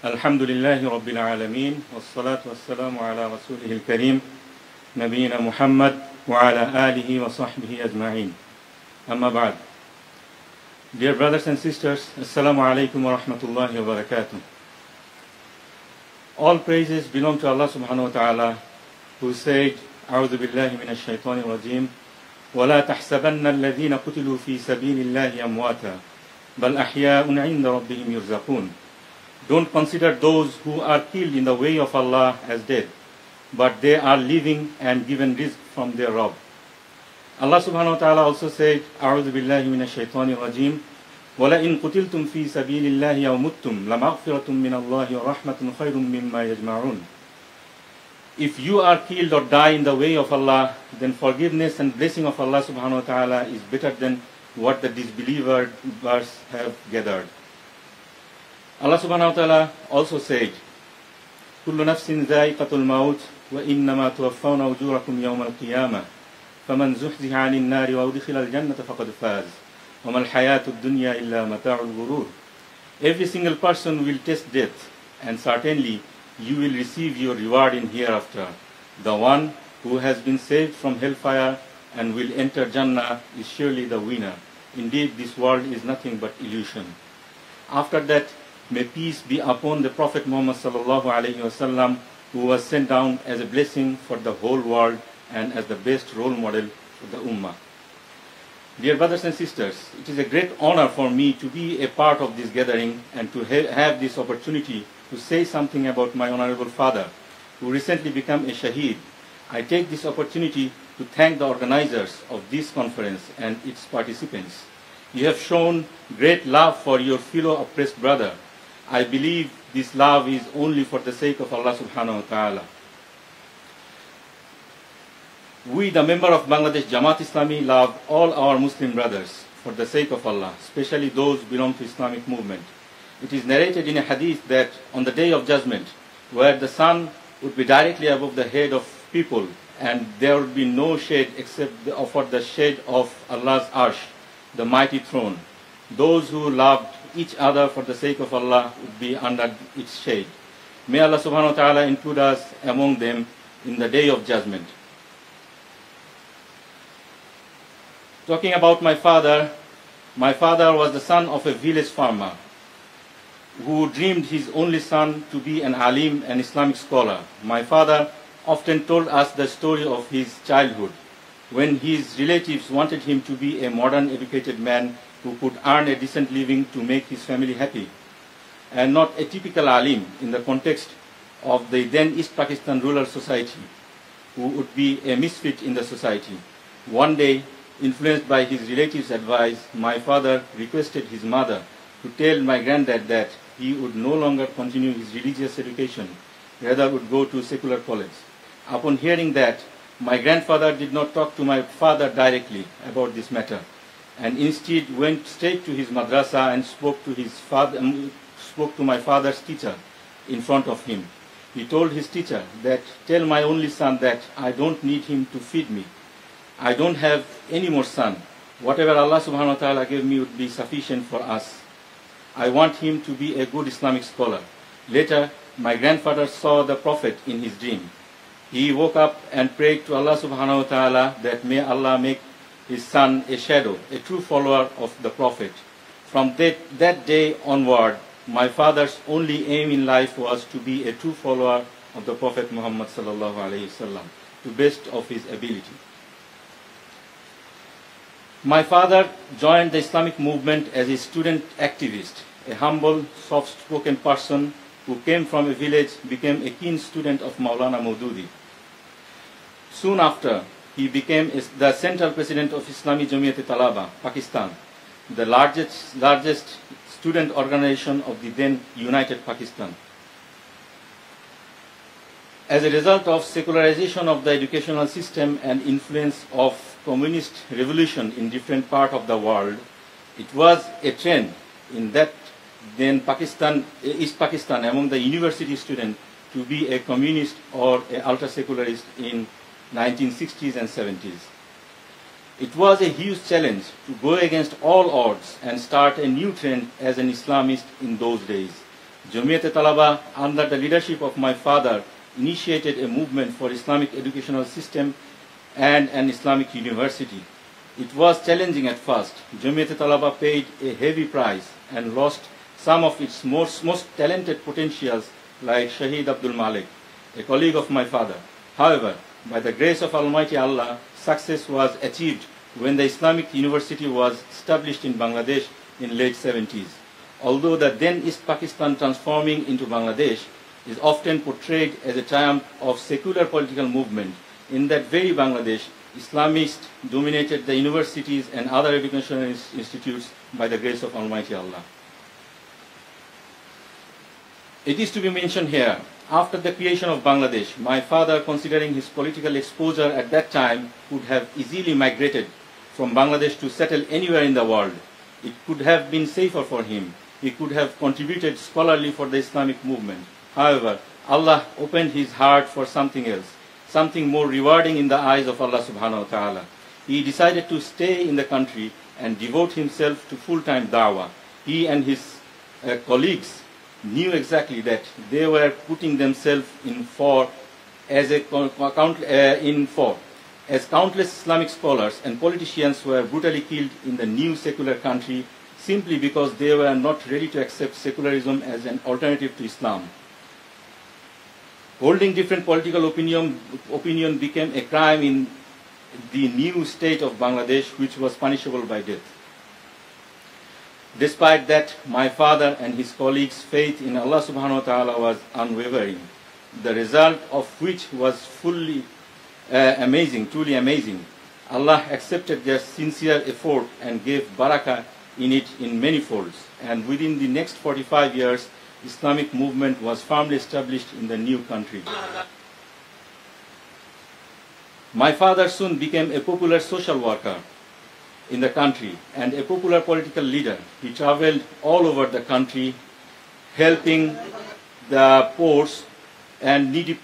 الحمد لله رب العالمين والصلاة والسلام على رسوله الكريم نبينا محمد وعلى آله وصحبه أجمعين أما بعد. Dear brothers and sisters, Assalamu alaikum wa rahmatullahi wa barakatuh. All praises belong to Allah subhanahu wa ta'ala, who said, أعوذ بالله من الشيطان الرجيم ولا تحسبن الذين قتلوا في سبيل الله أمواتا بل أحياء عند ربهم يرزقون. Don't consider those who are killed in the way of Allah as dead, but they are living and given rizq from their Rabb. Allah subhanahu wa ta'ala also said, أعوذ بالله من الشيطان الرجيم وَلَئِن قُتِلْتُمْ فِي سَبِيلِ اللَّهِ أَوْ مُتُّمْ لَمَغْفِرَةٌ مِّنَ اللَّهِ وَرَحْمَةٌ خَيْرٌ مِّمَّا يَجْمَعُونَ. If you are killed or die in the way of Allah, then forgiveness and blessing of Allah subhanahu wa ta'ala is better than what the disbelievers have gathered. Allah subhanahu wa ta'ala also said, كُلُّ نَفْسٍ ذَائِقَةُ الْمَوْتِ وَإِنَّمَا تُوَفَّوْنَ أُجُورَكُمْ يَوْمَ الْقِيَامَةِ فَمَنْ زُحْزِحَ عَنِ النَّارِ وَأُدْخِلَ الْجَنَّةَ فَقَدْ فَازَ وَمَا الْحَيَاةُ الدُّنْيَا إِلَّا مَتَاعُ الْغُرُورِ. Every single person will taste death, and certainly you will receive your reward in hereafter. The one who has been saved from hellfire and will enter Jannah is surely the winner. Indeed, this world is nothing but illusion. After that, may peace be upon the Prophet Muhammad sallallahu alaihi wasallam, who was sent down as a blessing for the whole world and as the best role model for the Ummah. Dear brothers and sisters, it is a great honor for me to be a part of this gathering and to have this opportunity to say something about my honorable father, who recently became a Shaheed. I take this opportunity to thank the organizers of this conference and its participants. You have shown great love for your fellow oppressed brother. I believe this love is only for the sake of Allah subhanahu wa ta'ala. We, the member of Bangladesh Jamaat Islami, love all our Muslim brothers for the sake of Allah, especially those belong to Islamic movement. It is narrated in a hadith that on the day of judgment, where the sun would be directly above the head of people and there would be no shade except for the shade of Allah's arsh, the mighty throne, those who loved each other for the sake of Allah would be under its shade. May Allah subhanahu wa ta'ala include us among them in the day of judgment. Talking about my father was the son of a village farmer who dreamed his only son to be an alim, an Islamic scholar. My father often told us the story of his childhood, when his relatives wanted him to be a modern educated man who could earn a decent living to make his family happy, and not a typical alim in the context of the then East Pakistan rural society, who would be a misfit in the society. One day, influenced by his relatives' advice, my father requested his mother to tell my granddad that he would no longer continue his religious education, rather would go to secular college. Upon hearing that, my grandfather did not talk to my father directly about this matter, and instead went straight to his madrasa and spoke to my father's teacher in front of him. He told his teacher that, tell my only son that I don't need him to feed me. I don't have any more son. Whatever Allah subhanahu wa ta'ala gave me would be sufficient for us. I want him to be a good Islamic scholar. Later, my grandfather saw the Prophet in his dream. He woke up and prayed to Allah subhanahu wa ta'ala that may Allah make his son a shadow, a true follower of the Prophet. From that day onward, my father's only aim in life was to be a true follower of the Prophet Muhammad sallallahu alaihi wasallam, to best of his ability. My father joined the Islamic movement as a student activist. A humble, soft-spoken person who came from a village became a keen student of Maulana Maududi. Soon after, he became the Central President of Islami Jamiyat-e-Talaba, Pakistan, the largest student organization of the then United Pakistan. As a result of secularization of the educational system and influence of communist revolution in different parts of the world, it was a trend in that then East Pakistan among the university students to be a communist or an ultra-secularist in 1960s and 70s. It was a huge challenge to go against all odds and start a new trend as an Islamist in those days. Jamiat-e-Talaba, under the leadership of my father, initiated a movement for Islamic educational system and an Islamic university. It was challenging at first. Jamiat-e-Talaba paid a heavy price and lost some of its most talented potentials like Shahid Abdul Malik, a colleague of my father. However, by the grace of Almighty Allah, success was achieved when the Islamic University was established in Bangladesh in late 70s. Although the then East Pakistan transforming into Bangladesh is often portrayed as a triumph of secular political movement, in that very Bangladesh, Islamists dominated the universities and other educational institutes by the grace of Almighty Allah. It is to be mentioned here, after the creation of Bangladesh, my father, considering his political exposure at that time, could have easily migrated from Bangladesh to settle anywhere in the world. It could have been safer for him. He could have contributed scholarly for the Islamic movement. However, Allah opened his heart for something else, something more rewarding in the eyes of Allah subhanahu wa ta'ala. He decided to stay in the country and devote himself to full-time da'wah. He and his colleagues knew exactly that they were putting themselves in for as countless Islamic scholars and politicians were brutally killed in the new secular country simply because they were not ready to accept secularism as an alternative to Islam. Holding different political opinion became a crime in the new state of Bangladesh, which was punishable by death. Despite that, my father and his colleagues' faith in Allah subhanahu wa ta'ala was unwavering, the result of which was truly amazing. Allah accepted their sincere effort and gave barakah in it in many folds. And within the next 45 years, Islamic movement was firmly established in the new country. My father soon became a popular social worker in the country and a popular political leader. He traveled all over the country, helping the poor and needy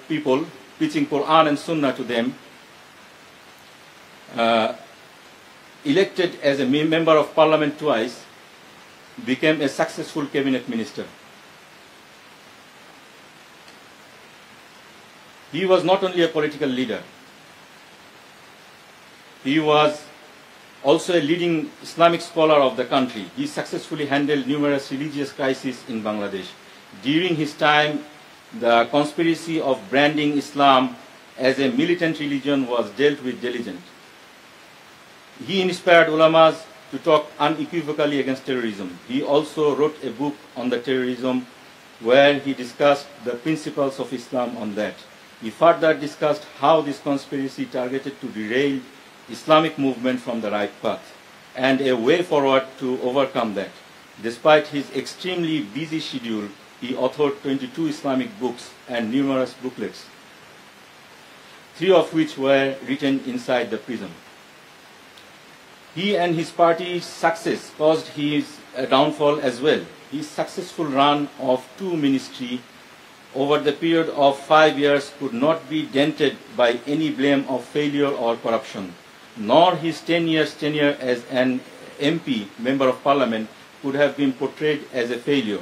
people, preaching Quran and Sunnah to them. Elected as a member of parliament twice, became a successful cabinet minister. He was not only a political leader, he was also a leading Islamic scholar of the country. He successfully handled numerous religious crises in Bangladesh. During his time, the conspiracy of branding Islam as a militant religion was dealt with diligently. He inspired ulamas to talk unequivocally against terrorism. He also wrote a book on the terrorism where he discussed the principles of Islam on that. He further discussed how this conspiracy targeted to derail Islamic movement from the right path and a way forward to overcome that. Despite his extremely busy schedule, he authored 22 Islamic books and numerous booklets, 3 of which were written inside the prison. He and his party's success caused his downfall as well. His successful run of 2 ministries over the period of 5 years could not be dented by any blame of failure or corruption, nor his 10 years tenure as an MP, Member of Parliament, could have been portrayed as a failure.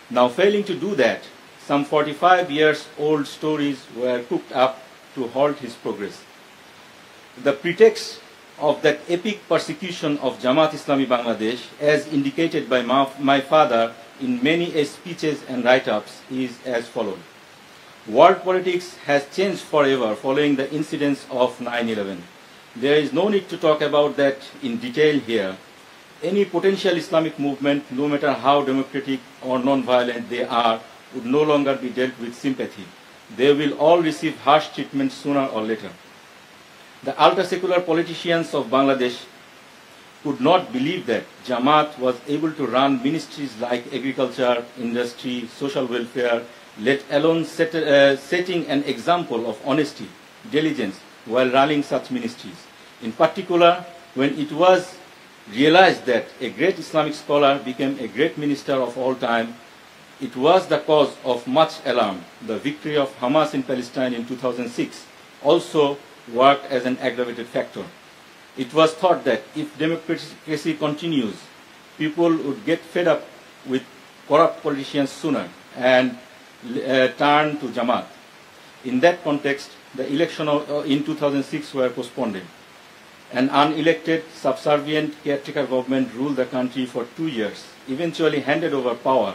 Now, failing to do that, some 45 years old stories were cooked up to halt his progress. The pretext of that epic persecution of Jamaat Islami Bangladesh, as indicated by my father in many speeches and write-ups, is as follows. World politics has changed forever following the incidents of 9/11. There is no need to talk about that in detail here. Any potential Islamic movement, no matter how democratic or non-violent they are, would no longer be dealt with sympathy. They will all receive harsh treatment sooner or later. The ultra-secular politicians of Bangladesh could not believe that Jamaat was able to run ministries like agriculture, industry, social welfare, let alone setting an example of honesty, diligence while running such ministries. In particular, when it was realized that a great Islamic scholar became a great minister of all time, it was the cause of much alarm. The victory of Hamas in Palestine in 2006 also worked as an aggravated factor. It was thought that if democracy continues, people would get fed up with corrupt politicians sooner and turn to Jamaat. In that context, the election in 2006 were postponed. An unelected, subservient caretaker government ruled the country for 2 years, eventually handed over power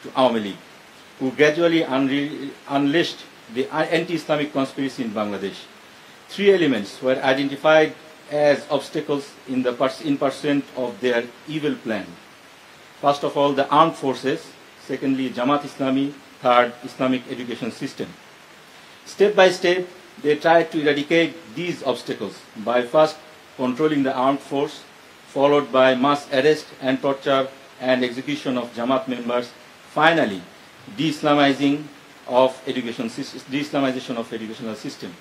to Awami League, who gradually unleashed the anti-Islamic conspiracy in Bangladesh. 3 elements were identified as obstacles in pursuit of their evil plan. First of all, the armed forces. Secondly, Jamaat Islami. Third, Islamic education system. Step by step, they tried to eradicate these obstacles by first controlling the armed force, followed by mass arrest and torture and execution of Jamaat members. Finally, de-Islamization of educational system.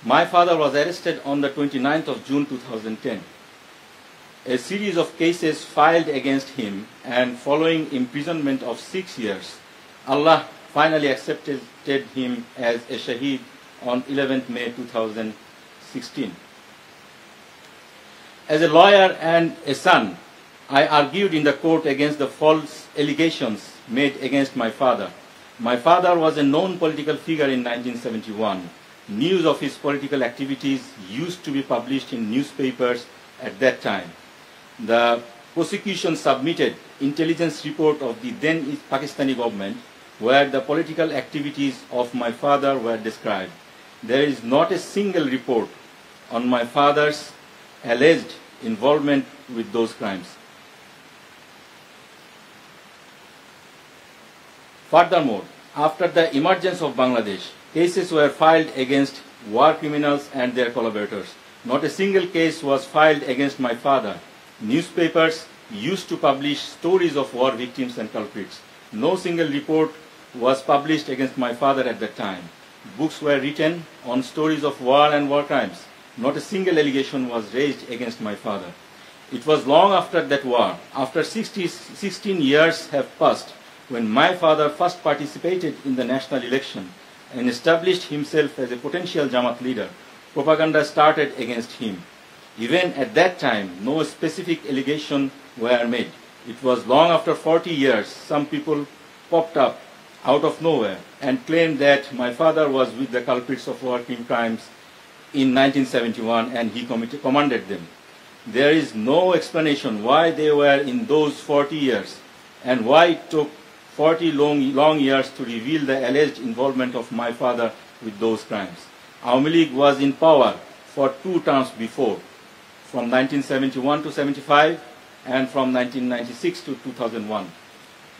My father was arrested on the 29th of June 2010. A series of cases filed against him, and following imprisonment of 6 years, Allah finally accepted him as a Shaheed on 11th May 2016. As a lawyer and a son, I argued in the court against the false allegations made against my father. My father was a known political figure in 1971. News of his political activities used to be published in newspapers at that time. The prosecution submitted intelligence report of the then Pakistani government where the political activities of my father were described. There is not a single report on my father's alleged involvement with those crimes. Furthermore, after the emergence of Bangladesh, cases were filed against war criminals and their collaborators. Not a single case was filed against my father. Newspapers used to publish stories of war victims and culprits. No single report was published against my father at that time. Books were written on stories of war and war crimes. Not a single allegation was raised against my father. It was long after that war, after 16 years have passed, when my father first participated in the national election and established himself as a potential Jamaat leader, propaganda started against him. Even at that time, no specific allegation were made. It was long after 40 years, some people popped up out of nowhere and claimed that my father was with the culprits of war crimes in 1971 and he commanded them. There is no explanation why they were in those 40 years and why it took 40 long years to reveal the alleged involvement of my father with those crimes. Awami League was in power for 2 terms before, from 1971 to 75 and from 1996 to 2001.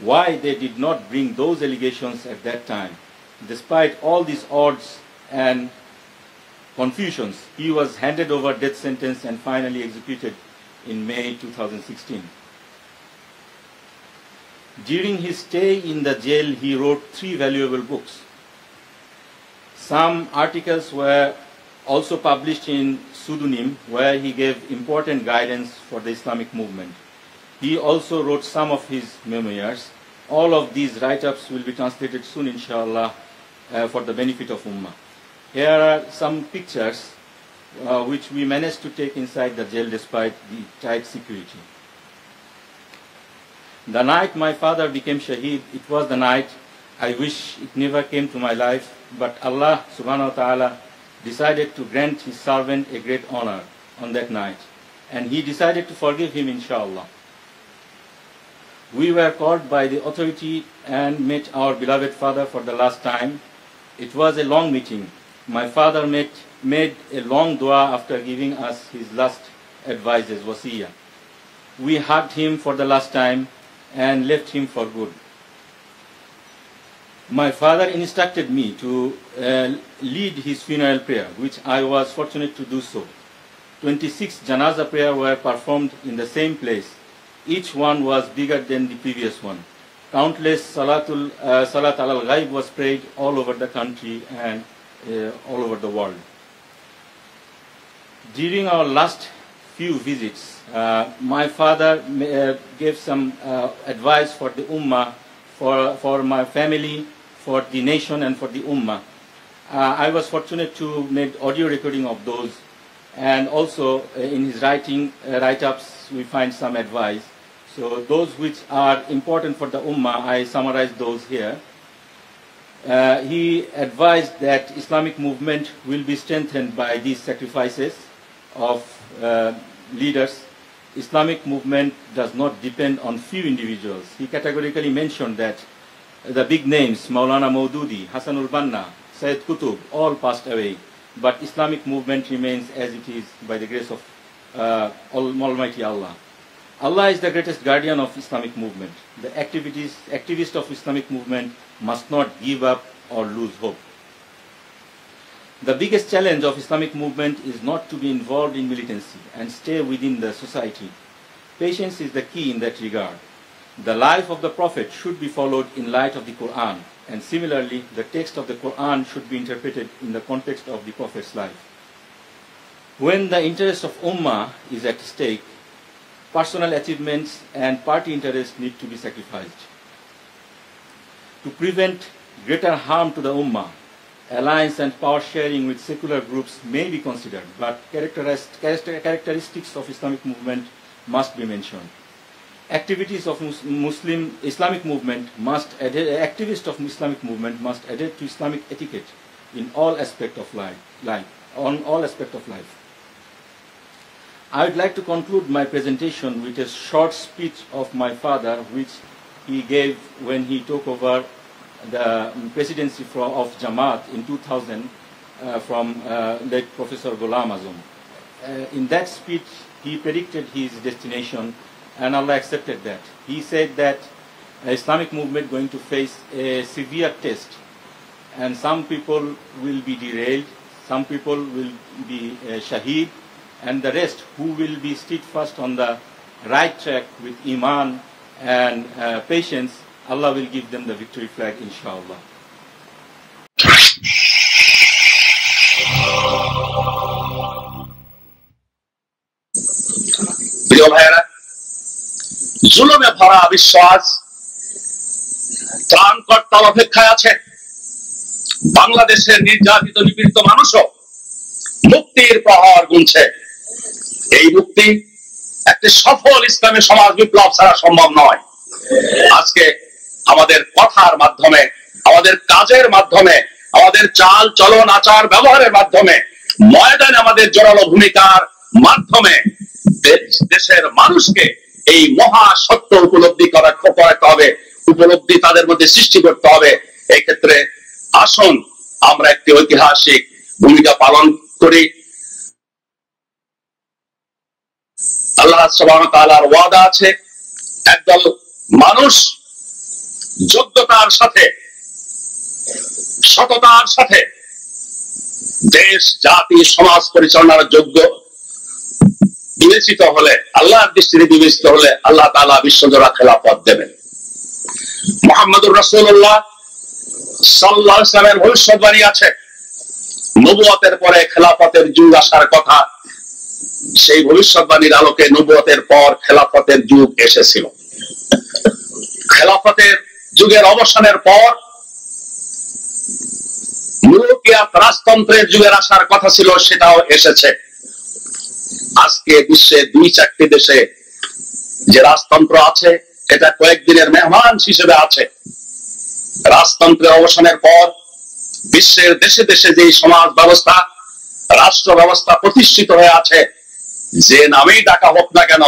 Why they did not bring those allegations at that time? Despite all these odds and confusions, he was handed over death sentence and finally executed in May 2016. During his stay in the jail, he wrote 3 valuable books. Some articles were also published in pseudonym, where he gave important guidance for the Islamic movement. He also wrote some of his memoirs. All of these write-ups will be translated soon, inshallah, for the benefit of Ummah. Here are some pictures which we managed to take inside the jail despite the tight security. The night my father became Shaheed, it was the night I wish it never came to my life, but Allah subhanahu wa ta'ala decided to grant his servant a great honor on that night, and he decided to forgive him, inshallah. We were called by the authority and met our beloved father for the last time. It was a long meeting. My father made a long dua after giving us his last advices, wasiyah. We hugged him for the last time and left him for good. My father instructed me to lead his funeral prayer, which I was fortunate to do so. 26 janaza prayer were performed in the same place. Each one was bigger than the previous one. Countless salat al-ghaib was prayed all over the country and all over the world. During our last few visits, my father gave some advice for the Ummah, for my family, for the nation and for the Ummah. I was fortunate to make audio recording of those, and also in his write-ups we find some advice. So those which are important for the Ummah, I summarize those here. He advised that Islamic movement will be strengthened by these sacrifices of leaders. Islamic movement does not depend on few individuals. He categorically mentioned that the big names, Maulana Maududi, Hassanul Banna, Sayyid Qutb, all passed away. But Islamic movement remains as it is by the grace of Almighty Allah. Allah is the greatest guardian of Islamic movement. The activists of Islamic movement must not give up or lose hope. The biggest challenge of Islamic movement is not to be involved in militancy and stay within the society. Patience is the key in that regard. The life of the Prophet should be followed in light of the Quran, and similarly, the text of the Quran should be interpreted in the context of the Prophet's life. When the interest of Ummah is at stake, personal achievements and party interests need to be sacrificed. To prevent greater harm to the Ummah, alliance and power sharing with secular groups may be considered, but characteristics of Islamic movement must be mentioned. Activities of Islamic movement must adhere to Islamic etiquette in all aspects of life. I would like to conclude my presentation with a short speech of my father, which he gave when he took over the presidency of Jamaat in 2000 from late Professor Ghulam Azam. In that speech, he predicted his destination, and Allah accepted that. He said that Islamic movement going to face a severe test, and some people will be derailed, some people will be shaheed, and the rest who will be steadfast on the right track with iman and patience, Allah will give them the victory flag, inshallah. প্রিয় ভাইরা, জুলুমে ভরা বিশ্বাস ত্রাণকর্তার অপেক্ষায় আছে। বাংলাদেশের নির্যাতিত নিপীড়িত মানুষও মুক্তির প্রহর গুনছে। এই মুক্তি একটি সফল ইসলামী সমাজ বিপ্লব ছাড়া সম্ভব নয়। আজকে আমাদের কথার মাধ্যমে, আমাদের কাজের মাধ্যমে, আমাদের চাল চলন আচার ব্যবহারের মাধ্যমে, ময়দানে আমাদের জোরালো ভূমিকার মাধ্যমে দেশের মানুষকে এই মহা সত্য উপলব্ধি করাতে হবে, উপলব্ধি তাদের মধ্যে সৃষ্টি করতে হবে। এই ক্ষেত্রে আসুন আমরা একটি ঐতিহাসিক ভূমিকা পালন করি। আল্লাহ সুবহানাহু ওয়া তাআলার ওয়াদা আছে, একদল মানুষ যোগ্যতার সাথে, সততার সাথে দেশ জাতি সমাজ পরিচালনার যোগ্য বিবেচিত হলে, আল্লাহর দৃষ্টিতে বিবেচিত হলে আল্লাহ তাআলা বিশ্বজোড়া খেলাফত দেবেন। মুহাম্মদুর রাসূলুল্লাহ সাল্লাল্লাহু আলাইহি ওয়াসাল্লামের ভবিষ্যৎবাণী আছে, নবুয়তের পরে খেলাফতের যুগ আসার কথা। সেই ভবিষ্যৎবাণীর আলোকে নবুয়তের পর খেলাফতের যুগ এসেছিল। খেলাফতের যুগের অবসানের পর মুলকিয়াত রাজতন্ত্রের যুগের আসার কথা ছিল, সেটাও এসেছে। আজকে বিশ্বে 2-4টি দেশে যে রাজতন্ত্র আছে, এটা কয়েকদিনের মেহমান হিসেবে আছে। রাজতন্ত্রের অবসানের পর বিশ্বের দেশে দেশে যে সমাজ ব্যবস্থা, রাষ্ট্র ব্যবস্থা প্রতিষ্ঠিত হয়ে আছে, যে নামেই ডাকা হোক না কেন,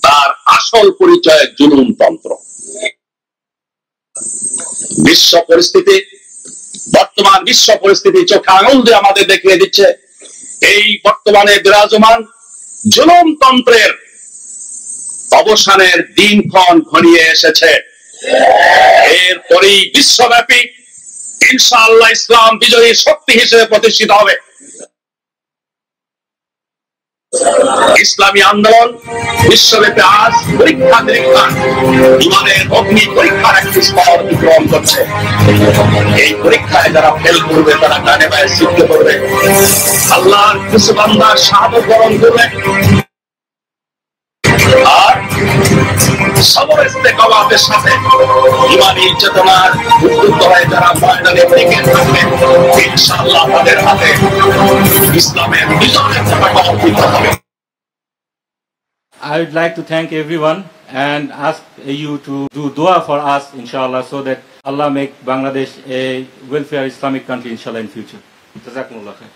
তার আসল পরিচয় জুলুমতন্ত্র। বিশ্ব পরিস্থিতি, বর্তমান বিশ্ব পরিস্থিতি চোখে আঙুল দিয়ে আমাদের দেখিয়ে দিচ্ছে, এই বর্তমানে বিরাজমান জুলুমতন্ত্রের অবসানের দিনক্ষণ ঘনিয়ে এসেছে। এরপরেই বিশ্বব্যাপী ইনশাআল্লাহ ইসলাম বিজয়ী শক্তি হিসেবে প্রতিষ্ঠিত হবে। ইসলামী আন্দোলন বিশ্বব্যাপী আজ পরীক্ষা নিরীক্ষা, ইমানের অগ্নি পরীক্ষার একটি স্তর অতিক্রম করছে। এই পরীক্ষায় যারা ফেল করবে, তারা ডানে বায়ে সিদ্ধ করবে, আল্লাহর কিছু বান্দার শাহাদাত বরণ করবে, আর সবরের ইস্তেকামাতের সাথে ইমানি চেতনার উদ্বুদ্ধ হয়ে যারা ময়দানে টিকে থাকবে, ইনশাআল্লাহ তাদের হাতে ইসলামের বিজয়ের পতাকা অর্পিত হবে। I would like to thank everyone and ask you to do dua for us, inshallah, so that Allah make Bangladesh a welfare Islamic country, inshallah, in future. Jazakumullah khair.